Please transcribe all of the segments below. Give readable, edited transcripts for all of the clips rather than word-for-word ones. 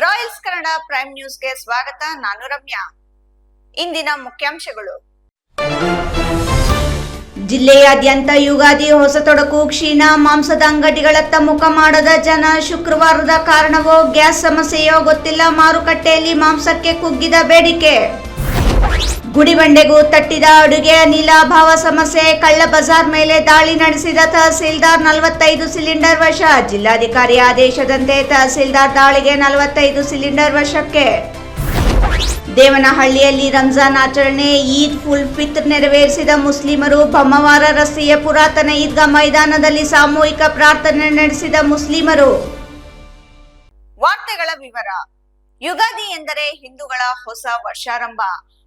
Royals Kannada prime ನ್ಯೂಸ್ಗೆ ಸ್ವಾಗತ. ನಾನು ರಮ್ಯಾ. ಇಂದಿನ ಮುಖ್ಯಾಂಶಗಳು. ಜಿಲ್ಲೆಯಾದ್ಯಂತ ಯುಗಾದಿ ಹೊಸತೊಡಕು ಕ್ಷೀಣ. ಮಾಂಸದ ಅಂಗಡಿಗಳತ್ತ ಮುಖ ಮಾಡದ ಜನ. ಶುಕ್ರವಾರದ ಕಾರಣವೋ ಗ್ಯಾಸ್ ಸಮಸ್ಯೆಯೋ ಗೊತ್ತಿಲ್ಲ, ಮಾರುಕಟ್ಟೆಯಲ್ಲಿ ಮಾಂಸಕ್ಕೆ ಕುಗ್ಗಿದ ಬೇಡಿಕೆ. ಗುಡಿಬಂಡೆಗೂ ತಟ್ಟಿದ ಅಡುಗೆ ಅನಿಲ ಅಭಾವ ಸಮಸ್ಯೆ. ಕಳ್ಳ ಬಜಾರ್ ಮೇಲೆ ದಾಳಿ ನಡೆಸಿದ ತಹಸೀಲ್ದಾರ್, 45 ಸಿಲಿಂಡರ್ ವಶ. ಜಿಲ್ಲಾಧಿಕಾರಿ ಆದೇಶದಂತೆ ತಹಸೀಲ್ದಾರ್ ದಾಳಿಗೆ 45 ಸಿಲಿಂಡರ್ ವಶಕ್ಕೆ. ದೇವನಹಳ್ಳಿಯಲ್ಲಿ ರಂಜಾನ್ ಆಚರಣೆ, ಈದ್ ಉಲ್ ಫಿತ್ರ್ ನೆರವೇರಿಸಿದ ಮುಸ್ಲಿಮರು. ಬಮ್ಮವಾರ ರಸ್ತೆಯ ಪುರಾತನ ಈದ್ಗಾ ಮೈದಾನದಲ್ಲಿ ಸಾಮೂಹಿಕ ಪ್ರಾರ್ಥನೆ ನಡೆಸಿದ ಮುಸ್ಲಿಮರು. ವಾರ್ತೆಗಳ ವಿವರ. ಯುಗಾದಿ ಎಂದರೆ ಹಿಂದೂಗಳ ಹೊಸ ವರ್ಷಾರಂಭ.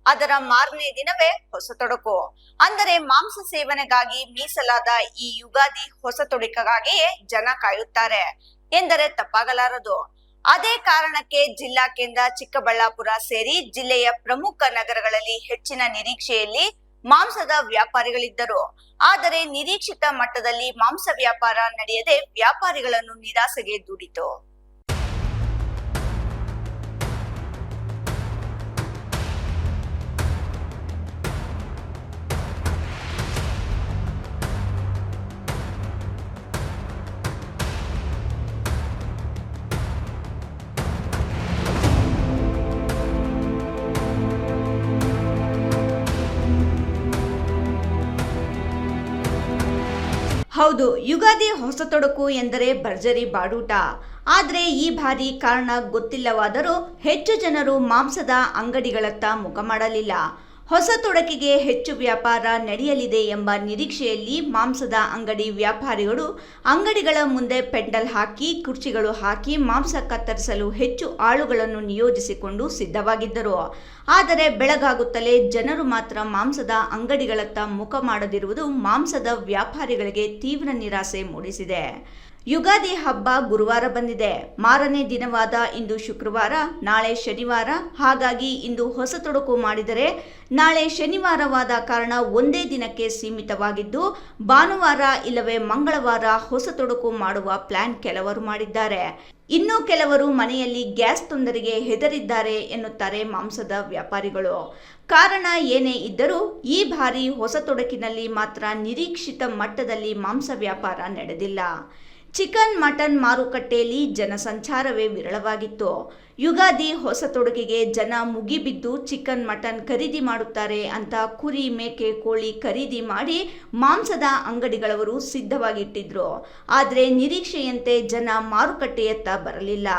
ಅದರ ಮಾರನೇ ದಿನವೇ ಹೊಸತೊಡಕು. ಅಂದರೆ ಮಾಂಸ ಸೇವನೆಗಾಗಿ ಮೀಸಲಾದ ಈ ಯುಗಾದಿ ಹೊಸತೊಡಕಿಗಾಗಿಯೇ ಜನ ಕಾಯುತ್ತಾರೆ ಎಂದರೆ ತಪ್ಪಾಗಲಾರದು. ಅದೇ ಕಾರಣಕ್ಕೆ ಜಿಲ್ಲಾ ಕೇಂದ್ರ ಚಿಕ್ಕಬಳ್ಳಾಪುರ ಸೇರಿ ಜಿಲ್ಲೆಯ ಪ್ರಮುಖ ನಗರಗಳಲ್ಲಿ ಹೆಚ್ಚಿನ ನಿರೀಕ್ಷೆಯಲ್ಲಿ ಮಾಂಸದ ವ್ಯಾಪಾರಿಗಳಿದ್ದರು. ಆದರೆ ನಿರೀಕ್ಷಿತ ಮಟ್ಟದಲ್ಲಿ ಮಾಂಸ ವ್ಯಾಪಾರ ನಡೆಯದೆ ವ್ಯಾಪಾರಿಗಳನ್ನು ನಿರಾಸೆಗೆ ದೂಡಿತು. ಹೌದು, ಯುಗಾದಿ ಹೊಸತೊಡಕು ಎಂದರೆ ಭರ್ಜರಿ ಬಾಡೂಟ. ಆದರೆ ಈ ಬಾರಿ ಕಾರಣ ಗೊತ್ತಿಲ್ಲವಾದರೂ ಹೆಚ್ಚು ಜನರು ಮಾಂಸದ ಅಂಗಡಿಗಳತ್ತ ಮುಖ ಮಾಡಲಿಲ್ಲ. ಹೊಸತೊಡಕಿಗೆ ಹೆಚ್ಚು ವ್ಯಾಪಾರ ನಡೆಯಲಿದೆ ಎಂಬ ನಿರೀಕ್ಷೆಯಲ್ಲಿ ಮಾಂಸದ ಅಂಗಡಿ ವ್ಯಾಪಾರಿಗಳು ಅಂಗಡಿಗಳ ಮುಂದೆ ಪೆಂಡಲ್ ಹಾಕಿ, ಕುರ್ಚಿಗಳು ಹಾಕಿ ಮಾಂಸ ಕತ್ತರಿಸಲು ಹೆಚ್ಚು ಆಳುಗಳನ್ನು ನಿಯೋಜಿಸಿಕೊಂಡು ಸಿದ್ಧವಾಗಿದ್ದರು. ಆದರೆ ಬೆಳಗಾಗುತ್ತಲೇ ಜನರು ಮಾತ್ರ ಮಾಂಸದ ಅಂಗಡಿಗಳತ್ತ ಮುಖ ಮಾಡದಿರುವುದು ಮಾಂಸದ ವ್ಯಾಪಾರಿಗಳಿಗೆ ತೀವ್ರ ನಿರಾಸೆ ಮೂಡಿಸಿದೆ. ಯುಗಾದಿ ಹಬ್ಬ ಗುರುವಾರ ಬಂದಿದೆ. ಮಾರನೇ ದಿನವಾದ ಇಂದು ಶುಕ್ರವಾರ, ನಾಳೆ ಶನಿವಾರ. ಹಾಗಾಗಿ ಇಂದು ಹೊಸತೊಡಕು ಮಾಡಿದರೆ ನಾಳೆ ಶನಿವಾರವಾದ ಕಾರಣ ಒಂದೇ ದಿನಕ್ಕೆ ಸೀಮಿತವಾಗಿದ್ದು, ಭಾನುವಾರ ಇಲ್ಲವೇ ಮಂಗಳವಾರ ಹೊಸತೊಡಕು ಮಾಡುವ ಪ್ಲಾನ್ ಕೆಲವರು ಮಾಡಿದ್ದಾರೆ. ಇನ್ನು ಕೆಲವರು ಮನೆಯಲ್ಲಿ ಗ್ಯಾಸ್ ತೊಂದರೆಗೆ ಹೆದರಿದ್ದಾರೆ ಎನ್ನುತ್ತಾರೆ ಮಾಂಸದ ವ್ಯಾಪಾರಿಗಳು. ಕಾರಣ ಏನೇ ಇದ್ದರೂ ಈ ಬಾರಿ ಹೊಸತೊಡಕಿನಲ್ಲಿ ಮಾತ್ರ ನಿರೀಕ್ಷಿತ ಮಟ್ಟದಲ್ಲಿ ಮಾಂಸ ವ್ಯಾಪಾರ ನಡೆದಿಲ್ಲ. ಚಿಕನ್, ಮಟನ್ ಮಾರುಕಟ್ಟೆಯಲ್ಲಿ ಜನಸಂಚಾರವೇ ವಿರಳವಾಗಿತ್ತು. ಯುಗಾದಿ ಹೊಸತೊಡಕಿಗೆ ಜನ ಮುಗಿಬಿದ್ದು ಚಿಕನ್, ಮಟನ್ ಖರೀದಿ ಮಾಡುತ್ತಾರೆ ಅಂತ ಕುರಿ, ಮೇಕೆ, ಕೋಳಿ ಖರೀದಿ ಮಾಡಿ ಮಾಂಸದ ಅಂಗಡಿಗಳವರು ಸಿದ್ಧವಾಗಿಟ್ಟಿದ್ರು. ಆದರೆ ನಿರೀಕ್ಷೆಯಂತೆ ಜನ ಮಾರುಕಟ್ಟೆಯತ್ತ ಬರಲಿಲ್ಲ.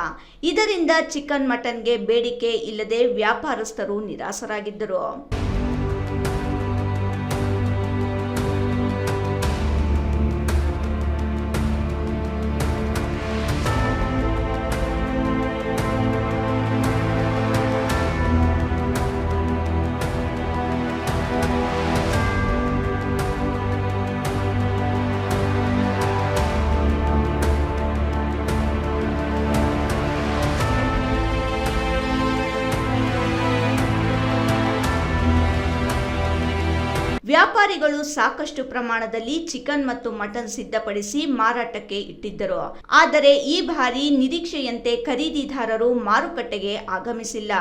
ಇದರಿಂದ ಚಿಕನ್, ಮಟನ್ಗೆ ಬೇಡಿಕೆ ಇಲ್ಲದೆ ವ್ಯಾಪಾರಸ್ಥರು ನಿರಾಸರಾಗಿದ್ದರು. ವ್ಯಾಪಾರಿಗಳು ಸಾಕಷ್ಟು ಪ್ರಮಾಣದಲ್ಲಿ ಚಿಕನ್ ಮತ್ತು ಮಟನ್ ಸಿದ್ಧಪಡಿಸಿ ಮಾರಾಟಕ್ಕೆ ಇಟ್ಟಿದ್ದರು. ಆದರೆ ಈ ಬಾರಿ ನಿರೀಕ್ಷೆಯಂತೆ ಖರೀದಿದಾರರು ಮಾರುಕಟ್ಟೆಗೆ ಆಗಮಿಸಿಲ್ಲ.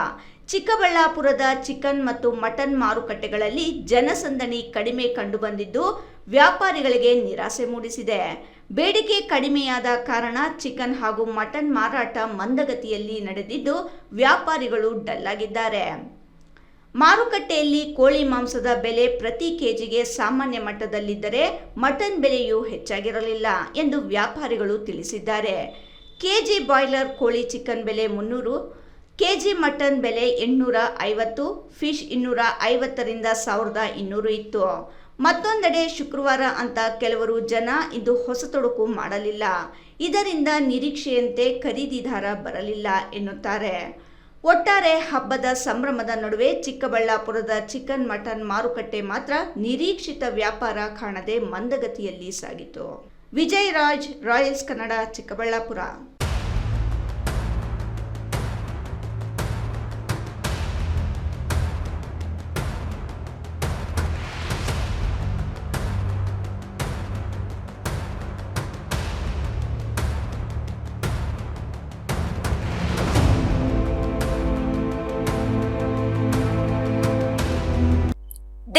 ಚಿಕ್ಕಬಳ್ಳಾಪುರದ ಚಿಕನ್ ಮತ್ತು ಮಟನ್ ಮಾರುಕಟ್ಟೆಗಳಲ್ಲಿ ಜನಸಂದಣಿ ಕಡಿಮೆ ಕಂಡುಬಂದಿದ್ದು ವ್ಯಾಪಾರಿಗಳಿಗೆ ನಿರಾಸೆ ಮೂಡಿಸಿದೆ. ಬೇಡಿಕೆ ಕಡಿಮೆಯಾದ ಕಾರಣ ಚಿಕನ್ ಹಾಗೂ ಮಟನ್ ಮಾರಾಟ ಮಂದಗತಿಯಲ್ಲಿ ನಡೆದಿದ್ದು ವ್ಯಾಪಾರಿಗಳು ಡಲ್ಲಾಗಿದ್ದಾರೆ. ಮಾರುಕಟ್ಟೆಯಲ್ಲಿ ಕೋಳಿ ಮಾಂಸದ ಬೆಲೆ ಪ್ರತಿ ಕೆಜಿಗೆ ಸಾಮಾನ್ಯ ಮಟ್ಟದಲ್ಲಿದ್ದರೆ ಮಟನ್ ಬೆಲೆಯೂ ಹೆಚ್ಚಾಗಿರಲಿಲ್ಲ ಎಂದು ವ್ಯಾಪಾರಿಗಳು ತಿಳಿಸಿದ್ದಾರೆ. ಕೆಜಿ ಬಾಯ್ಲರ್ ಕೋಳಿ ಚಿಕನ್ ಬೆಲೆ 300, ಕೆಜಿ ಮಟನ್ ಬೆಲೆ 850, ಫಿಶ್ 250ರಿಂದ 1200 ಇತ್ತು. ಮತ್ತೊಂದೆಡೆ ಶುಕ್ರವಾರ ಅಂತ ಕೆಲವರು ಜನ ಇಂದು ಹೊಸತೊಡಕು ಮಾಡಲಿಲ್ಲ. ಇದರಿಂದ ನಿರೀಕ್ಷೆಯಂತೆ ಖರೀದಿದಾರ ಬರಲಿಲ್ಲ ಎನ್ನುತ್ತಾರೆ. ಒಟ್ಟಾರೆ ಹಬ್ಬದ ಸಂಭ್ರಮದ ನಡುವೆ ಚಿಕ್ಕಬಳ್ಳಾಪುರದ ಚಿಕನ್, ಮಟನ್ ಮಾರುಕಟ್ಟೆ ಮಾತ್ರ ನಿರೀಕ್ಷಿತ ವ್ಯಾಪಾರ ಕಾಣದೆ ಮಂದಗತಿಯಲ್ಲಿ ಸಾಗಿತು. ವಿಜಯ್ ರಾಜ್, ರಾಯಲ್ಸ್ ಕನ್ನಡ, ಚಿಕ್ಕಬಳ್ಳಾಪುರ.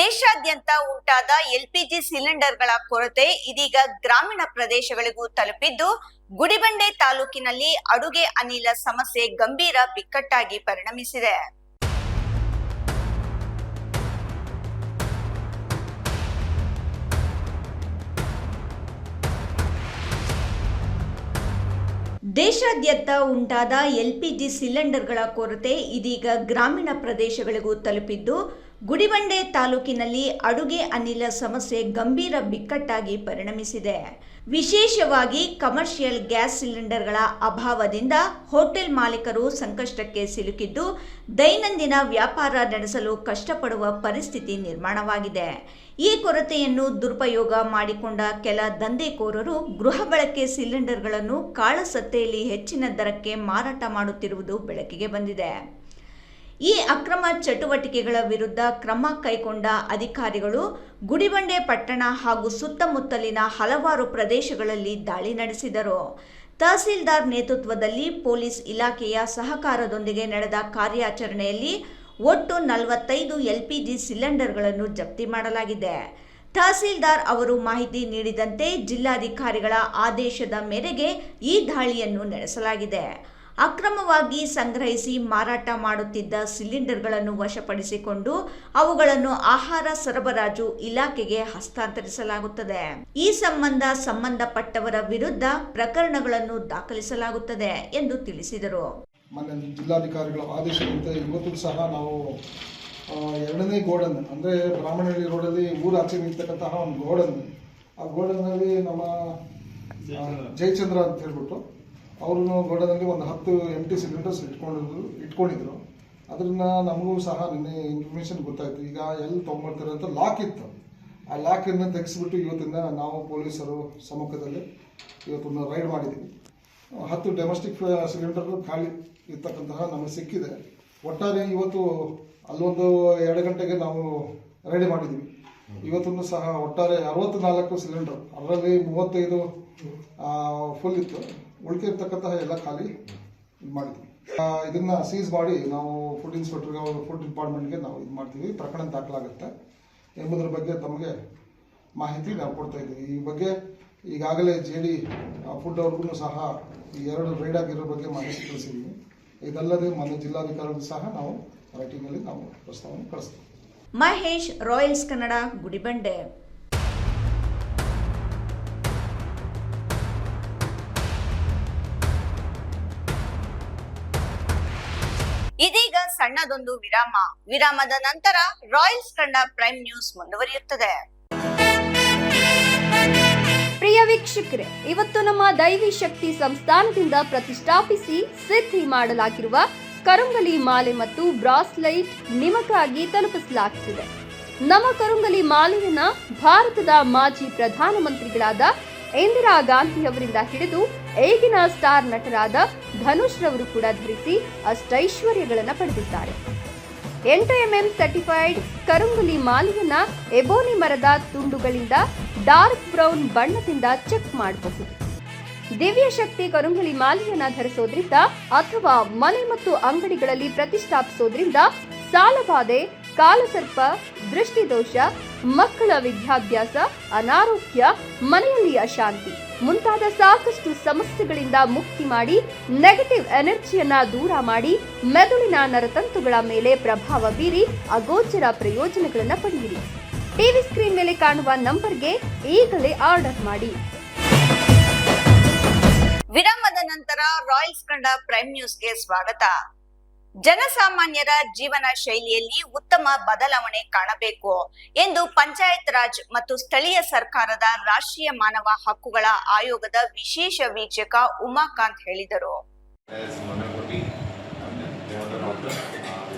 ದೇಶಾದ್ಯಂತ ಉಂಟಾದ ಎಲ್ಪಿಜಿ ಸಿಲಿಂಡರ್ಗಳ ಕೊರತೆ ಇದೀಗ ಗ್ರಾಮೀಣ ಪ್ರದೇಶಗಳಿಗೂ ತಲುಪಿದ್ದು, ಗುಡಿಬಂಡೆ ತಾಲೂಕಿನಲ್ಲಿ ಅಡುಗೆ ಅನಿಲ ಸಮಸ್ಯೆ ಗಂಭೀರ ಬಿಕ್ಕಟ್ಟಾಗಿ ಪರಿಣಮಿಸಿದೆ. ದೇಶಾದ್ಯಂತ ಉಂಟಾದ ಎಲ್ಪಿಜಿ ಸಿಲಿಂಡರ್ಗಳ ಕೊರತೆ ಇದೀಗ ಗ್ರಾಮೀಣ ಪ್ರದೇಶಗಳಿಗೂ ತಲುಪಿದ್ದು, ಗುಡಿಬಂಡೆ ತಾಲೂಕಿನಲ್ಲಿ ಅಡುಗೆ ಅನಿಲ ಸಮಸ್ಯೆ ಗಂಭೀರ ಬಿಕ್ಕಟ್ಟಾಗಿ ಪರಿಣಮಿಸಿದೆ. ವಿಶೇಷವಾಗಿ ಕಮರ್ಷಿಯಲ್ ಗ್ಯಾಸ್ ಸಿಲಿಂಡರ್ಗಳ ಅಭಾವದಿಂದ ಹೋಟೆಲ್ ಮಾಲೀಕರು ಸಂಕಷ್ಟಕ್ಕೆ ಸಿಲುಕಿದ್ದು, ದೈನಂದಿನ ವ್ಯಾಪಾರ ನಡೆಸಲು ಕಷ್ಟಪಡುವ ಪರಿಸ್ಥಿತಿ ನಿರ್ಮಾಣವಾಗಿದೆ. ಈ ಕೊರತೆಯನ್ನು ದುರುಪಯೋಗ ಮಾಡಿಕೊಂಡ ಕೆಲ ದಂಧೆಕೋರರು ಗೃಹ ಬಳಕೆ ಸಿಲಿಂಡರ್ಗಳನ್ನು ಕಾಳಸತ್ತೆಯಲ್ಲಿ ಹೆಚ್ಚಿನ ದರಕ್ಕೆ ಮಾರಾಟ ಮಾಡುತ್ತಿರುವುದು ಬೆಳಕಿಗೆ ಬಂದಿದೆ. ಈ ಅಕ್ರಮ ಚಟುವಟಿಕೆಗಳ ವಿರುದ್ಧ ಕ್ರಮ ಕೈಗೊಂಡ ಅಧಿಕಾರಿಗಳು ಗುಡಿಬಂಡೆ ಪಟ್ಟಣ ಹಾಗೂ ಸುತ್ತಮುತ್ತಲಿನ ಹಲವಾರು ಪ್ರದೇಶಗಳಲ್ಲಿ ದಾಳಿ ನಡೆಸಿದರು. ತಹಸೀಲ್ದಾರ್ ನೇತೃತ್ವದಲ್ಲಿ ಪೊಲೀಸ್ ಇಲಾಖೆಯ ಸಹಕಾರದೊಂದಿಗೆ ನಡೆದ ಕಾರ್ಯಾಚರಣೆಯಲ್ಲಿ ಒಟ್ಟು 45 ಎಲ್ಪಿಜಿ ಸಿಲಿಂಡರ್ಗಳನ್ನು ಜಪ್ತಿ ಮಾಡಲಾಗಿದೆ. ತಹಸೀಲ್ದಾರ್ ಅವರು ಮಾಹಿತಿ ನೀಡಿದಂತೆ ಜಿಲ್ಲಾಧಿಕಾರಿಗಳ ಆದೇಶದ ಮೇರೆಗೆ ಈ ದಾಳಿಯನ್ನು ನಡೆಸಲಾಗಿದೆ. ಅಕ್ರಮವಾಗಿ ಸಂಗ್ರಹಿಸಿ ಮಾರಾಟ ಮಾಡುತ್ತಿದ್ದ ಸಿಲಿಂಡರ್ಗಳನ್ನು ವಶಪಡಿಸಿಕೊಂಡು ಅವುಗಳನ್ನು ಆಹಾರ ಸರಬರಾಜು ಇಲಾಖೆಗೆ ಹಸ್ತಾಂತರಿಸಲಾಗುತ್ತದೆ. ಈ ಸಂಬಂಧಪಟ್ಟವರ ವಿರುದ್ಧ ಪ್ರಕರಣಗಳನ್ನು ದಾಖಲಿಸಲಾಗುತ್ತದೆ ಎಂದು ತಿಳಿಸಿದರು. ಮೊನ್ನೆ ಜಿಲ್ಲಾಧಿಕಾರಿಗಳ ಆದೇಶದಂತೆ ಇವತ್ತು ಸಹ ನಾವು 2ನೇ ಗೋಡನ್ ಅಂದರೆ ಬ್ರಾಹ್ಮಣಹಳ್ಳಿ ರೋಡಲ್ಲಿ ಊರಾಚೆ ನಿಲ್ತಕ್ಕಂತಹ ಒಂದು ಗೋಡನ್, ಆ ಗೋಡನ್ನಲ್ಲಿ ನಮ್ಮ ಜಯಚಂದ್ರ ಅಂತ ಹೇಳ್ಬಿಟ್ಟು ಅವರು ಗೋಡನಲ್ಲಿ ಒಂದು 10 ಎಂಟಿ ಸಿಲಿಂಡರ್ಸ್ ಇಟ್ಕೊಂಡಿದ್ರು. ಅದನ್ನ ನಮಗೂ ಸಹ ನಿನ್ನೆ ಇನ್ಫಾರ್ಮೇಶನ್ ಗೊತ್ತಾಯಿತು. ಈಗ ಎಲ್ಲಿ ತೊಗೊಂಡ್ಬರ್ತಾರೆ ಅಂತ ಲಾಕ್ ಇತ್ತು. ಆ ಲಾಕನ್ನು ತೆಗೆಸಿಬಿಟ್ಟು ಇವತ್ತಿನ ನಾವು ಪೊಲೀಸರು ಸಮ್ಮುಖದಲ್ಲಿ ಇವತ್ತೊಂದು ರೈಡ್ ಮಾಡಿದ್ದೀವಿ. 10 ಡೊಮೆಸ್ಟಿಕ್ ಸಿಲಿಂಡರ್ ಖಾಲಿ ಇರ್ತಕ್ಕಂತಹ ನಮಗೆ ಸಿಕ್ಕಿದೆ. ಒಟ್ಟಾರೆ ಇವತ್ತು ಅಲ್ಲೊಂದು 2 ಗಂಟೆಗೆ ನಾವು ರೆಡಿ ಮಾಡಿದ್ದೀವಿ. ಇವತ್ತೊಂದು ಸಹ ಒಟ್ಟಾರೆ 64 ಸಿಲಿಂಡರ್, ಅದರಲ್ಲಿ 35 ಫುಲ್ ಇತ್ತು. ಉಳಿದಿರ್ತಕ್ಕಂತಹ ಎಲ್ಲ ಖಾಲಿ ಮಾಡಿದ್ವಿ. ಇದನ್ನ ಸೀಸ್ ಮಾಡಿ ನಾವು ಫುಡ್ ಇನ್ಸ್ಪೆಕ್ಟರ್ಗೆ, ಫುಡ್ ಡಿಪಾರ್ಟ್ಮೆಂಟ್ಗೆ ನಾವು ಇದು ಮಾಡ್ತೀವಿ. ಪ್ರಕರಣ ದಾಖಲಾಗುತ್ತೆ ಎಂಬುದರ ಬಗ್ಗೆ ತಮಗೆ ಮಾಹಿತಿ ನಾವು ಕೊಡ್ತಾ ಇದ್ದೀವಿ. ಈ ಬಗ್ಗೆ ಈಗಾಗಲೇ JD ಫುಡ್ ಅವ್ರಿಗೂ ಸಹ ಈ 2 ರೈಡ್ ಆಗಿರೋ ಬಗ್ಗೆ ಮಾಹಿತಿ ತಿಳಿಸಿದ್ದೀವಿ. ಇದಲ್ಲದೆ ಮೊನ್ನೆ ಜಿಲ್ಲಾಧಿಕಾರಿಗಳು ಸಹ ನಾವು ರೈಟಿಂಗಲ್ಲಿ ನಾವು ಪ್ರಸ್ತಾವನೆ ಕಳಿಸ್ತೀವಿ. ಮಹೇಶ್, ರಾಯಲ್ಸ್ ಕನ್ನಡ, ಗುಡಿಬಂಡೆ. ಇದೀಗ ಸಣ್ಣದೊಂದು ವಿರಾಮದ ನಂತರ ರಾಯಲ್ಸ್ ಕನ್ನಡ ಪ್ರೈಮ್ ನ್ಯೂಸ್ ಮುಂದುವರಿಯುತ್ತದೆ. ಪ್ರಿಯ ವೀಕ್ಷಕರೇ, ಇವತ್ತು ನಮ್ಮ ದೈವಿ ಶಕ್ತಿ ಸಂಸ್ಥಾನದಿಂದ ಪ್ರತಿಷ್ಠಾಪಿಸಿ ಸಿದ್ಧಿ ಮಾಡಲಾಗಿರುವ ಕರುಂಗಲಿ ಮಾಲೆ ಮತ್ತು ಬ್ರಾಸ್ಲೈಟ್ ನಿಮಗಾಗಿ ತಲುಪಿಸಲಾಗುತ್ತಿದೆ. ನಮ್ಮ ಕರುಂಗಲಿ ಮಾಲೆಯನ್ನ ಭಾರತದ ಮಾಜಿ ಪ್ರಧಾನಮಂತ್ರಿಗಳಾದ ಇಂದಿರಾ ಗಾಂಧಿ ಅವರಿಂದ ಹಿಡಿದು ಈಗಿನ ಸ್ಟಾರ್ ನಟರಾದ ಧನುಷ್ ರವರು ಕೂಡ ಧರಿಸಿ ಅಷ್ಟೈಶ್ವರ್ಯಗಳನ್ನು ಪಡೆದಿದ್ದಾರೆ. 8mm ಸರ್ಟಿಫೈಡ್ ಕರುಂಗಲಿ ಮಾಲೆಯನ್ನ ಎಬೋನಿ ಮರದ ತುಂಡುಗಳಿಂದ ಡಾರ್ಕ್ ಬ್ರೌನ್ ಬಣ್ಣದಿಂದ ಚೆಕ್ ಮಾಡಬಹುದು. ದಿವ್ಯ ಶಕ್ತಿ ಕರುಂಗಲಿ ಮಾಲೆಯನ್ನ ಧರಿಸೋದ್ರಿಂದ ಅಥವಾ ಮನೆ ಮತ್ತು ಅಂಗಡಿಗಳಲ್ಲಿ ಪ್ರತಿಷ್ಠಾಪಿಸೋದ್ರಿಂದ ಸಾಲಬಾಧೆ, ಕಾಲಸರ್ಪ, ದೃಷ್ಟಿದೋಷ, ಮಕ್ಕಳ ವಿದ್ಯಾಭ್ಯಾಸ, ಅನಾರೋಗ್ಯ, ಮನೆಯಲ್ಲಿ ಅಶಾಂತಿ ಮುಂತಾದ ಸಾಕಷ್ಟು ಸಮಸ್ಯೆಗಳಿಂದ ಮುಕ್ತಿ ಮಾಡಿ ನೆಗೆಟಿವ್ ಎನರ್ಜಿಯನ್ನ ದೂರ ಮಾಡಿ ಮೆದುಳಿನ ನರತಂತುಗಳ ಮೇಲೆ ಪ್ರಭಾವ ಬೀರಿ ಅಗೋಚರ ಪ್ರಯೋಜನಗಳನ್ನು ಪಡೆಯಿರಿ. ಟಿವಿ ಸ್ಕ್ರೀನ್ ಮೇಲೆ ಕಾಣುವ ನಂಬರ್ಗೆ ಈಗಲೇ ಆರ್ಡರ್ ಮಾಡಿ. ವಿರಾಮದ ನಂತರ ರಾಯಲ್ಸ್ ಕನ್ನಡ ಪ್ರೈಮ್ ನ್ಯೂಸ್ಗೆ ಸ್ವಾಗತ. ಜನಸಾಮಾನ್ಯರ ಜೀವನ ಶೈಲಿಯಲ್ಲಿ ಉತ್ತಮ ಬದಲಾವಣೆ ಕಾಣಬೇಕು ಎಂದು ಪಂಚಾಯತ್ ರಾಜ್ ಮತ್ತು ಸ್ಥಳೀಯ ಸರ್ಕಾರದ ರಾಷ್ಟ್ರೀಯ ಮಾನವ ಹಕ್ಕುಗಳ ಆಯೋಗದ ವಿಶೇಷ ವೀಕ್ಷಕ ಉಮಾಕಾಂತ್ ಹೇಳಿದರು.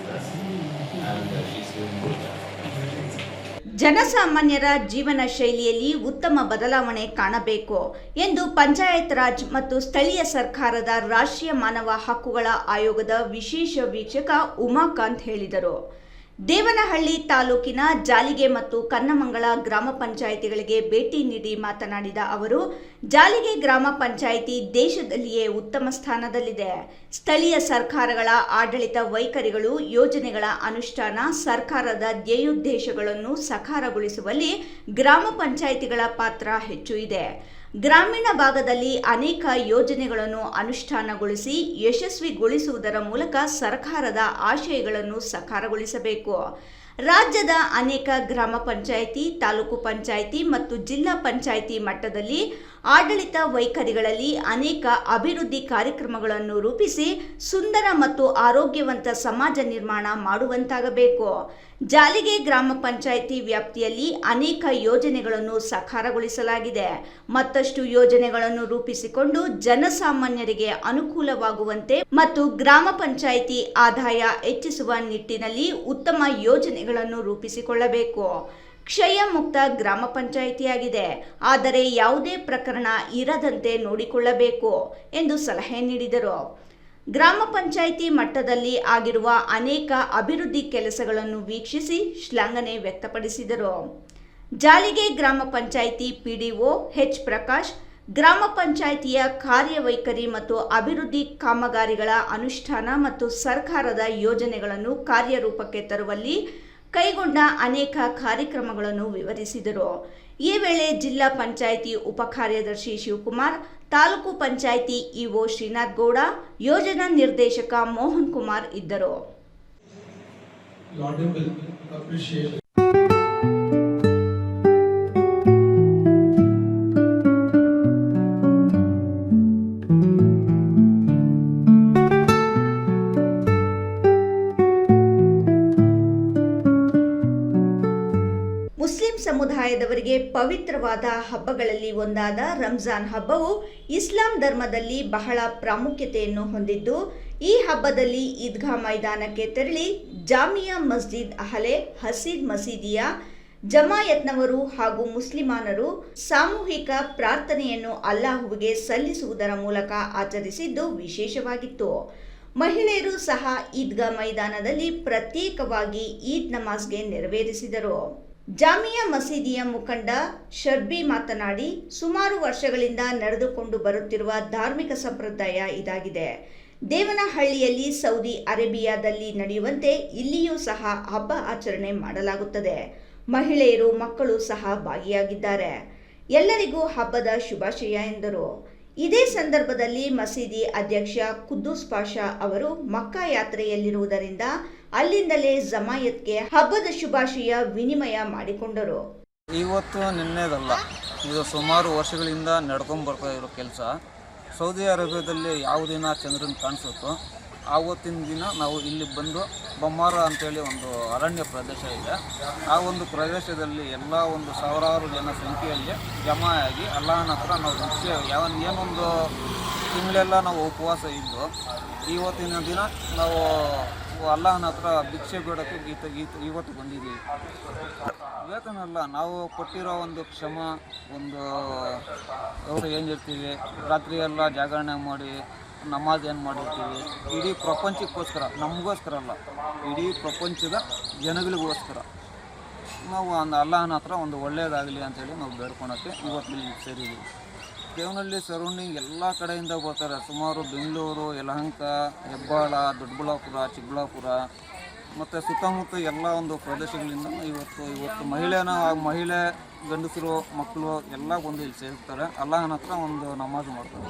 ಜನಸಾಮಾನ್ಯರ ಜೀವನ ಶೈಲಿಯಲ್ಲಿ ಉತ್ತಮ ಬದಲಾವಣೆ ಕಾಣಬೇಕು ಎಂದು ಪಂಚಾಯತ್ ರಾಜ್ ಮತ್ತು ಸ್ಥಳೀಯ ಸರ್ಕಾರದ ರಾಷ್ಟ್ರೀಯ ಮಾನವ ಹಕ್ಕುಗಳ ಆಯೋಗದ ವಿಶೇಷ ವೀಕ್ಷಕ ಉಮಾಕಾಂತ್ ಹೇಳಿದರು. ದೇವನಹಳ್ಳಿ ತಾಲೂಕಿನ ಜಾಲಿಗೆ ಮತ್ತು ಕನ್ನಮಂಗಲ ಗ್ರಾಮ ಪಂಚಾಯಿತಿಗಳಿಗೆ ಭೇಟಿ ನೀಡಿ ಮಾತನಾಡಿದ ಅವರು, ಜಾಲಿಗೆ ಗ್ರಾಮ ಪಂಚಾಯಿತಿ ದೇಶದಲ್ಲಿಯೇ ಉತ್ತಮ ಸ್ಥಾನದಲ್ಲಿದೆ. ಸ್ಥಳೀಯ ಸರ್ಕಾರಗಳ ಆಡಳಿತ ವೈಖರಿಗಳು, ಯೋಜನೆಗಳ ಅನುಷ್ಠಾನ, ಸರ್ಕಾರದ ಧ್ಯೇಯೋದ್ದೇಶಗಳನ್ನು ಸಾಕಾರಗೊಳಿಸುವಲ್ಲಿ ಗ್ರಾಮ ಪಂಚಾಯಿತಿಗಳ ಪಾತ್ರ ಹೆಚ್ಚು ಇದೆ. ಗ್ರಾಮೀಣ ಭಾಗದಲ್ಲಿ ಅನೇಕ ಯೋಜನೆಗಳನ್ನು ಅನುಷ್ಠಾನಗೊಳಿಸಿ ಯಶಸ್ವಿಗೊಳಿಸುವುದರ ಮೂಲಕ ಸರ್ಕಾರದ ಆಶಯಗಳನ್ನು ಸಾಕಾರಗೊಳಿಸಬೇಕು. ರಾಜ್ಯದ ಅನೇಕ ಗ್ರಾಮ ಪಂಚಾಯಿತಿ, ತಾಲೂಕು ಪಂಚಾಯಿತಿ ಮತ್ತು ಜಿಲ್ಲಾ ಪಂಚಾಯಿತಿ ಮಟ್ಟದಲ್ಲಿ ಆಡಳಿತ ವೈಖರಿಗಳಲ್ಲಿ ಅನೇಕ ಅಭಿವೃದ್ಧಿ ಕಾರ್ಯಕ್ರಮಗಳನ್ನು ರೂಪಿಸಿ ಸುಂದರ ಮತ್ತು ಆರೋಗ್ಯವಂತ ಸಮಾಜ ನಿರ್ಮಾಣ ಮಾಡುವಂತಾಗಬೇಕು. ಜಾಲಿಗೆ ಗ್ರಾಮ ಪಂಚಾಯಿತಿ ವ್ಯಾಪ್ತಿಯಲ್ಲಿ ಅನೇಕ ಯೋಜನೆಗಳನ್ನು ಸಾಕಾರಗೊಳಿಸಲಾಗಿದೆ. ಮತ್ತಷ್ಟು ಯೋಜನೆಗಳನ್ನು ರೂಪಿಸಿಕೊಂಡು ಜನಸಾಮಾನ್ಯರಿಗೆ ಅನುಕೂಲವಾಗುವಂತೆ ಮತ್ತು ಗ್ರಾಮ ಪಂಚಾಯಿತಿ ಆದಾಯ ಹೆಚ್ಚಿಸುವ ನಿಟ್ಟಿನಲ್ಲಿ ಉತ್ತಮ ಯೋಜನೆಗಳನ್ನು ರೂಪಿಸಿಕೊಳ್ಳಬೇಕು. ಕ್ಷಯ ಮುಕ್ತ ಗ್ರಾಮ ಪಂಚಾಯಿತಿಯಾಗಿದೆ, ಆದರೆ ಯಾವುದೇ ಪ್ರಕರಣ ಇರದಂತೆ ನೋಡಿಕೊಳ್ಳಬೇಕು ಎಂದು ಸಲಹೆ ನೀಡಿದರು. ಗ್ರಾಮ ಪಂಚಾಯಿತಿ ಮಟ್ಟದಲ್ಲಿ ಆಗಿರುವ ಅನೇಕ ಅಭಿವೃದ್ಧಿ ಕೆಲಸಗಳನ್ನು ವೀಕ್ಷಿಸಿ ಶ್ಲಾಘನೆ ವ್ಯಕ್ತಪಡಿಸಿದರು. ಜಾಲಿಗೆ ಗ್ರಾಮ ಪಂಚಾಯಿತಿ ಪಿಡಿಒ ಎಚ್ ಪ್ರಕಾಶ್ ಗ್ರಾಮ ಪಂಚಾಯಿತಿಯ ಕಾರ್ಯವೈಖರಿ ಮತ್ತು ಅಭಿವೃದ್ಧಿ ಕಾಮಗಾರಿಗಳ ಅನುಷ್ಠಾನ ಮತ್ತು ಸರ್ಕಾರದ ಯೋಜನೆಗಳನ್ನು ಕಾರ್ಯರೂಪಕ್ಕೆ ತರುವಲ್ಲಿ ಕೈಗೊಂಡ ಅನೇಕ ಕಾರ್ಯಕ್ರಮಗಳನ್ನು ವಿವರಿಸಿದರು. ಈ ವೇಳೆ ಜಿಲ್ಲಾ ಪಂಚಾಯಿತಿ ಉಪ ಕಾರ್ಯದರ್ಶಿ ಶಿವಕುಮಾರ್, ತಾಲೂಕು ಪಂಚಾಯಿತಿ ಇಒ ಶ್ರೀನಾಥ್ ಗೌಡ, ಯೋಜನಾ ನಿರ್ದೇಶಕ ಮೋಹನ್ ಕುಮಾರ್ ಇದ್ದರು. ಮುಸ್ಲಿಂ ಸಮುದಾಯದವರಿಗೆ ಪವಿತ್ರವಾದ ಹಬ್ಬಗಳಲ್ಲಿ ಒಂದಾದ ರಂಜಾನ್ ಹಬ್ಬವು ಇಸ್ಲಾಂ ಧರ್ಮದಲ್ಲಿ ಬಹಳ ಪ್ರಾಮುಖ್ಯತೆಯನ್ನು ಹೊಂದಿದ್ದು, ಈ ಹಬ್ಬದಲ್ಲಿ ಈದ್ಗಾ ಮೈದಾನಕ್ಕೆ ತೆರಳಿ ಜಾಮಿಯಾ ಮಸ್ಜಿದ್ ಅಹಲೆ ಹಸೀದ್ ಮಸೀದಿಯ ಜಮಾಯತ್ನವರು ಹಾಗೂ ಮುಸ್ಲಿಮಾನರು ಸಾಮೂಹಿಕ ಪ್ರಾರ್ಥನೆಯನ್ನು ಅಲ್ಲಾಹುವಿಗೆ ಸಲ್ಲಿಸುವುದರ ಮೂಲಕ ಆಚರಿಸಿದ್ದು ವಿಶೇಷವಾಗಿತ್ತು. ಮಹಿಳೆಯರು ಸಹ ಈದ್ಗಾ ಮೈದಾನದಲ್ಲಿ ಪ್ರತ್ಯೇಕವಾಗಿ ಈದ್ ನಮಾಜ್ಗೆ ನೆರವೇರಿಸಿದರು. ಜಾಮಿಯಾ ಮಸೀದಿಯ ಮುಖಂಡ ಶರ್ಬಿ ಮಾತನಾಡಿ, ಸುಮಾರು ವರ್ಷಗಳಿಂದ ನಡೆದುಕೊಂಡು ಬರುತ್ತಿರುವ ಧಾರ್ಮಿಕ ಸಂಪ್ರದಾಯ ಇದಾಗಿದೆ. ದೇವನಹಳ್ಳಿಯಲ್ಲಿ ಸೌದಿ ಅರೇಬಿಯಾದಲ್ಲಿ ನಡೆಯುವಂತೆ ಇಲ್ಲಿಯೂ ಸಹ ಹಬ್ಬ ಆಚರಣೆ ಮಾಡಲಾಗುತ್ತದೆ. ಮಹಿಳೆಯರು, ಮಕ್ಕಳು ಸಹ ಭಾಗಿಯಾಗಿದ್ದಾರೆ. ಎಲ್ಲರಿಗೂ ಹಬ್ಬದ ಶುಭಾಶಯ ಎಂದರು. ಇದೇ ಸಂದರ್ಭದಲ್ಲಿ ಮಸೀದಿ ಅಧ್ಯಕ್ಷ ಕುದ್ದೂಸ್ ಪಾಷಾ ಅವರು ಮಕ್ಕಾ ಯಾತ್ರೆಯಲ್ಲಿರುವುದರಿಂದ ಅಲ್ಲಿಂದಲೇ ಜಮಾಯತ್ಗೆ ಹಬ್ಬದ ಶುಭಾಶಯ ವಿನಿಮಯ ಮಾಡಿಕೊಂಡರು. ಇವತ್ತು ನಿನ್ನೆದಲ್ಲ, ಇದು ಸುಮಾರು ವರ್ಷಗಳಿಂದ ನಡ್ಕೊಂಡು ಬರ್ತಾ ಇರೋ ಕೆಲಸ. ಸೌದಿ ಅರೇಬಿಯಾದಲ್ಲಿ ಯಾವ ದಿನ ಚಂದ್ರನ ಕಾಣಿಸುತ್ತೋ ಆವತ್ತಿನ ದಿನ ನಾವು ಇಲ್ಲಿ ಬಂದು ಬೊಮ್ಮಾರ ಅಂತೇಳಿ ಒಂದು ಅರಣ್ಯ ಪ್ರದೇಶ ಇದೆ. ಆ ಒಂದು ಪ್ರದೇಶದಲ್ಲಿ ಎಲ್ಲ ಒಂದು ಸಾವಿರಾರು ಜನ ಸಂಖ್ಯೆಯಲ್ಲಿ ಜಮಾಯಾಗಿ ಅಲ್ಲಾಹನ ಹತ್ರ ನಾವು ಭಿಕ್ಷೆ ಏನೊಂದು ತಿಂಗಳೆಲ್ಲ ನಾವು ಉಪವಾಸ ಇದ್ದು ಇವತ್ತಿನ ದಿನ ನಾವು ಅಲ್ಲಾಹನ ಹತ್ರ ಭಿಕ್ಷೆ ಬೇಡೋಕ್ಕೆ ಇವತ್ತು ಬಂದಿದ್ದೀವಿ. ವೇತನಲ್ಲ, ನಾವು ಕೊಟ್ಟಿರೋ ಒಂದು ಕ್ಷಮ, ಒಂದು ಏನು ಹೇಳ್ತೀವಿ, ರಾತ್ರಿ ಎಲ್ಲ ಜಾಗರಣೆ ಮಾಡಿ ನಮಾಜ್ ಏನು ಮಾಡಿರ್ತೀವಿ, ಇಡೀ ಪ್ರಪಂಚಕ್ಕೋಸ್ಕರ, ನಮಗೋಸ್ಕರ ಅಲ್ಲ, ಇಡೀ ಪ್ರಪಂಚದ ಜನಗಳಿಗೋಸ್ಕರ ನಾವು ಅಲ್ಲಾಹನ ಹತ್ರ ಒಂದು ಒಳ್ಳೆಯದಾಗಲಿ ಅಂತೇಳಿ ನಾವು ಬೇಡ್ಕೊಳಕ್ಕೆ ಇವತ್ತು ಇಲ್ಲಿ ಸೇರಿದ್ದೀವಿ. ದೇವನಹಳ್ಳಿ ಸರೌಂಡಿಂಗ್ ಎಲ್ಲ ಕಡೆಯಿಂದ ಬರ್ತಾರೆ. ಸುಮಾರು ಬೆಂಗಳೂರು, ಯಲಹಂಕ, ಹೆಬ್ಬಾಳ, ದೊಡ್ಡಬಳ್ಳಾಪುರ, ಚಿಕ್ಕಬಳ್ಳಾಪುರ ಮತ್ತು ಸುತ್ತಮುತ್ತ ಎಲ್ಲ ಒಂದು ಪ್ರದೇಶಗಳಿಂದ ಇವತ್ತು ಮಹಿಳೆ ಗಂಡಸರು, ಮಕ್ಕಳು ಎಲ್ಲ ಬಂದು ಇಲ್ಲಿ ಸೇರ್ತಾರೆ. ಅಲ್ಲಾಹನ ಹತ್ರ ಒಂದು ನಮಾಜ್ ಮಾಡ್ತಾರೆ.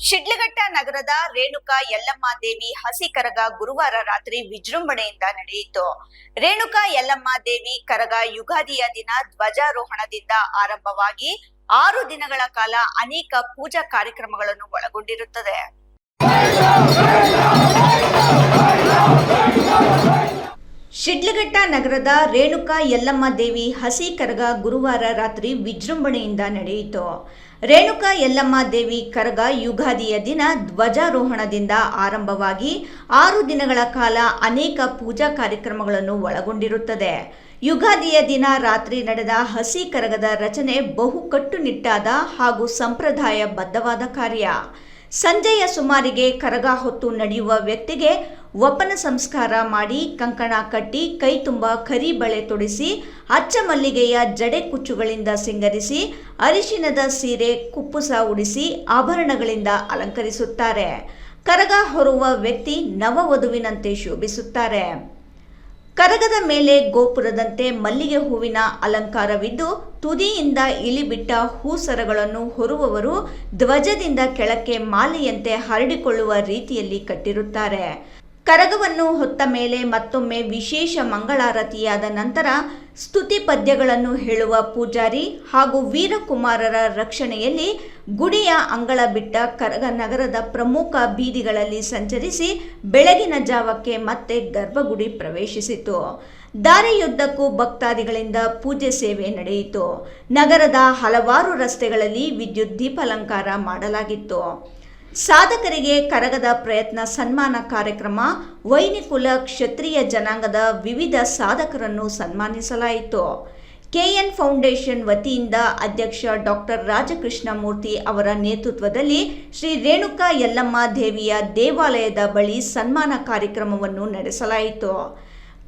ಶಿಡ್ಲಘಟ್ಟ ನಗರದ ರೇಣುಕಾ ಯಲ್ಲಮ್ಮ ದೇವಿ ಹಸಿ ಕರಗ ಗುರುವಾರ ರಾತ್ರಿ ವಿಜೃಂಭಣೆಯಿಂದ ನಡೆಯಿತು. ರೇಣುಕಾ ಯಲ್ಲಮ್ಮ ದೇವಿ ಕರಗ ಯುಗಾದಿಯ ದಿನ ಧ್ವಜಾರೋಹಣದಿಂದ ಆರಂಭವಾಗಿ 6 ದಿನಗಳ ಕಾಲ ಅನೇಕ ಪೂಜಾ ಕಾರ್ಯಕ್ರಮಗಳನ್ನು ಒಳಗೊಂಡಿರುತ್ತದೆ. ಶಿಡ್ಲಘಟ್ಟ ನಗರದ ರೇಣುಕಾ ಯಲ್ಲಮ್ಮ ದೇವಿ ಹಸಿ ಕರಗ ಗುರುವಾರ ರಾತ್ರಿ ವಿಜೃಂಭಣೆಯಿಂದ ನಡೆಯಿತು. ರೇಣುಕಾ ಯಲ್ಲಮ್ಮ ದೇವಿ ಕರಗ ಯುಗಾದಿಯ ದಿನ ಧ್ವಜಾರೋಹಣದಿಂದ ಆರಂಭವಾಗಿ 6 ದಿನಗಳ ಕಾಲ ಅನೇಕ ಪೂಜಾ ಕಾರ್ಯಕ್ರಮಗಳನ್ನು ಒಳಗೊಂಡಿರುತ್ತದೆ. ಯುಗಾದಿಯ ದಿನ ರಾತ್ರಿ ನಡೆದ ಹಸಿ ಕರಗದ ರಚನೆ ಬಹು ಕಟ್ಟುನಿಟ್ಟಾದ ಹಾಗೂ ಸಂಪ್ರದಾಯ ಬದ್ಧವಾದ ಕಾರ್ಯ. ಸಂಜೆಯ ಸುಮಾರಿಗೆ ಕರಗ ಹೊತ್ತು ನಡೆಯುವ ವ್ಯಕ್ತಿಗೆ ವಪನ ಸಂಸ್ಕಾರ ಮಾಡಿ ಕಂಕಣ ಕಟ್ಟಿ ಕೈ ತುಂಬ ಕರಿ ಬಳೆ ತೊಡಿಸಿ ಅಚ್ಚ ಮಲ್ಲಿಗೆಯ ಜಡೆ ಕುಚ್ಚುಗಳಿಂದ ಸಿಂಗರಿಸಿ ಅರಿಶಿನದ ಸೀರೆ ಕುಪ್ಪುಸ ಉಡಿಸಿ ಆಭರಣಗಳಿಂದ ಅಲಂಕರಿಸುತ್ತಾರೆ. ಕರಗ ಹೊರುವ ವ್ಯಕ್ತಿ ನವವಧುವಿನಂತೆ ಶೋಭಿಸುತ್ತಾರೆ. ಕರಗದ ಮೇಲೆ ಗೋಪುರದಂತೆ ಮಲ್ಲಿಗೆ ಹೂವಿನ ಅಲಂಕಾರವಿದ್ದು ತುದಿಯಿಂದ ಇಳಿಬಿಟ್ಟ ಹೂಸರಗಳನ್ನು ಹೊರುವವರು ಧ್ವಜದಿಂದ ಕೆಳಕ್ಕೆ ಮಾಲೆಯಂತೆ ಹರಡಿಕೊಳ್ಳುವ ರೀತಿಯಲ್ಲಿ ಕಟ್ಟಿರುತ್ತಾರೆ. ಕರಗವನ್ನು ಹೊತ್ತ ಮೇಲೆ ಮತ್ತೊಮ್ಮೆ ವಿಶೇಷ ಮಂಗಳಾರತಿಯಾದ ನಂತರ ಸ್ತುತಿ ಪದ್ಯಗಳನ್ನು ಹೇಳುವ ಪೂಜಾರಿ ಹಾಗೂ ವೀರಕುಮಾರರ ರಕ್ಷಣೆಯಲ್ಲಿ ಗುಡಿಯ ಅಂಗಳ ಬಿಟ್ಟ ಕರಗ ನಗರದ ಪ್ರಮುಖ ಬೀದಿಗಳಲ್ಲಿ ಸಂಚರಿಸಿ ಬೆಳಗಿನ ಜಾವಕ್ಕೆ ಮತ್ತೆ ಗರ್ಭಗುಡಿ ಪ್ರವೇಶಿಸಿತು. ದಾರಿಯುದ್ದಕ್ಕೂ ಭಕ್ತಾದಿಗಳಿಂದ ಪೂಜೆ ಸೇವೆ ನಡೆಯಿತು. ನಗರದ ಹಲವಾರು ರಸ್ತೆಗಳಲ್ಲಿ ವಿದ್ಯುತ್ ದೀಪಾಲಂಕಾರ ಮಾಡಲಾಗಿತ್ತು. ಸಾಧಕರಿಗೆ ಕರಗದ ಪ್ರಯತ್ನ ಸನ್ಮಾನ ಕಾರ್ಯಕ್ರಮ ವೈನಿಕುಲ ಕ್ಷತ್ರಿಯ ಜನಾಂಗದ ವಿವಿಧ ಸಾಧಕರನ್ನು ಸನ್ಮಾನಿಸಲಾಯಿತು. ಕೆಎನ್ ಫೌಂಡೇಶನ್ ವತಿಯಿಂದ ಅಧ್ಯಕ್ಷ ಡಾಕ್ಟರ್ ರಾಜಕೃಷ್ಣ ಮೂರ್ತಿ ಅವರ ನೇತೃತ್ವದಲ್ಲಿ ಶ್ರೀ ರೇಣುಕಾ ಯಲ್ಲಮ್ಮ ದೇವಿಯ ದೇವಾಲಯದ ಬಳಿ ಸನ್ಮಾನ ಕಾರ್ಯಕ್ರಮವನ್ನು ನಡೆಸಲಾಯಿತು.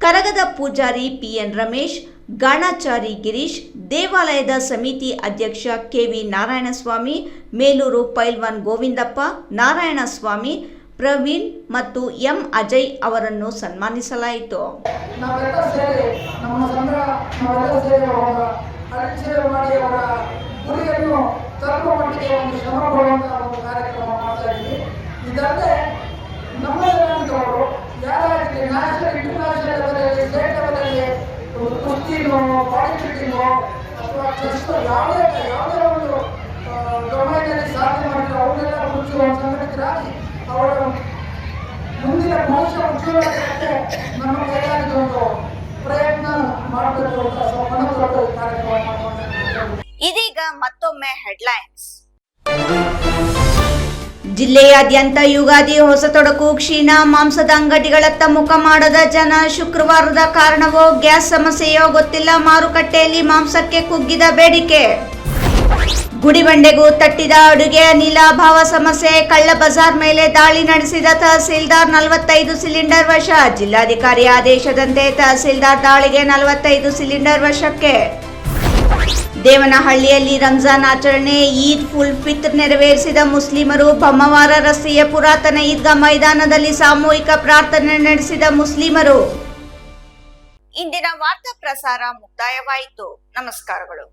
ಕರಗದ ಪೂಜಾರಿ ಪಿಎನ್ ರಮೇಶ್, ಗಾಣಾಚಾರಿ ಗಿರೀಶ್, ದೇವಾಲಯದ ಸಮಿತಿ ಅಧ್ಯಕ್ಷ ಕೆವಿ ನಾರಾಯಣಸ್ವಾಮಿ, ಮೇಲೂರು ಪೈಲ್ವಾನ್ ಗೋವಿಂದಪ್ಪ, ನಾರಾಯಣಸ್ವಾಮಿ, ಪ್ರವೀಣ್ ಮತ್ತು ಎಂ ಅಜಯ್ ಅವರನ್ನು ಸನ್ಮಾನಿಸಲಾಯಿತು. ನಾವೆಲ್ಲ ಸೇರಿ ನಮ್ಮ ಸಂಘ ನಾವೆಲ್ಲ ಸೇರಿ ಅವರ ಅರಿಚೇವೆ ಮಾಡಿ ಅವರ ಗುರಿಯನ್ನು ತಲುಪುವ ಮಟ್ಟಿಗೆ ಒಂದು ಶ್ರಮ ಪಡುವಂತಹ ಒಂದು ಕಾರ್ಯಕ್ರಮ ಮಾಡ್ತಾ ಇದ್ದೀವಿ. ಇದಲ್ಲದೆ ನಮ್ಮ ಜನಾಂಗದವರು ಯಾರಾಗಲಿ ನ್ಯಾಷನಲ್ ಇಂಟರ್ನ್ಯಾಷನಲ್ ಲೆವೆಲಲ್ಲಿ ಸ್ಟೇಟ್ ಲೆವೆಲಲ್ಲಿ ಒಂದು ಕುಸ್ತಿನೋ ಬಾಡಿ ಬಿಲ್ಡಿಂಗೋ ಅಥವಾ ಚೆಸ್ ಯಾವುದೇ ಒಂದು ಡೊಮೈನಲ್ಲಿ ಸಾಧನೆ ಮಾಡಿದ್ರೆ ಅವನ್ನೆಲ್ಲ ಮುಚ್ಚುವ ಸಂಘಟಕರಾಗಿ ಅವರ ಮುಂದಿನ ಭವಿಷ್ಯ ಉಜ್ವಲಕ್ಕೆ ನಮ್ಮ ಕೈಯಾಗಿ ಒಂದು ಪ್ರಯತ್ನ ಮಾಡಬೇಕು ಅಂತ ಮನದೊಡ್ಡ ಕಾರ್ಯಕ್ರಮ ಮಾಡ್ಕೊಂಡು ಇದೀಗ ಮತ್ತೊಮ್ಮೆ ಹೆಡ್ಲೈನ್ಸ್. ಜಿಲ್ಲೆಯಾದ್ಯಂತ ಯುಗಾದಿ ಹೊಸ ತೊಡಕು ಕ್ಷೀಣ ಮಾಂಸದ ಅಂಗಡಿಗಳತ್ತ ಮುಖ ಮಾಡದ ಜನ. ಶುಕ್ರವಾರದ ಕಾರಣವೋ ಗ್ಯಾಸ್ ಸಮಸ್ಯೆಯೋ ಗೊತ್ತಿಲ್ಲ, ಮಾರುಕಟ್ಟೆಯಲ್ಲಿ ಮಾಂಸಕ್ಕೆ ಕುಗ್ಗಿದ ಬೇಡಿಕೆ. ಗುಡಿಬಂಡೆಗೂ ತಟ್ಟಿದ ಅಡುಗೆ ಅನಿಲ ಅಭಾವ ಸಮಸ್ಯೆ. ಕಳ್ಳ ಬಜಾರ್ ಮೇಲೆ ದಾಳಿ ನಡೆಸಿದ ತಹಸೀಲ್ದಾರ್, 45 ಸಿಲಿಂಡರ್ ವಶ. ಜಿಲ್ಲಾಧಿಕಾರಿ ಆದೇಶದಂತೆ ತಹಸೀಲ್ದಾರ್ ದಾಳಿಗೆ 45 ಸಿಲಿಂಡರ್ ವಶಕ್ಕೆ. ದೇವನಹಳ್ಳಿಯಲ್ಲಿ ರಂಜಾನ್ ಆಚರಣೆ, ಈದ್ ಫುಲ್ ಫಿತ್ರ್ ನೆರವೇರಿಸಿದ ಮುಸ್ಲಿಮರು. ಬೊಮ್ಮವಾರ ರಸ್ತೆಯ ಪುರಾತನ ಈದ್ಗಾ ಮೈದಾನದಲ್ಲಿ ಸಾಮೂಹಿಕ ಪ್ರಾರ್ಥನೆ ನಡೆಸಿದ ಮುಸ್ಲಿಮರು. ಇಂದಿನ ವಾರ್ತಾ ಪ್ರಸಾರ ಮುಕ್ತಾಯವಾಯಿತು. ನಮಸ್ಕಾರಗಳು.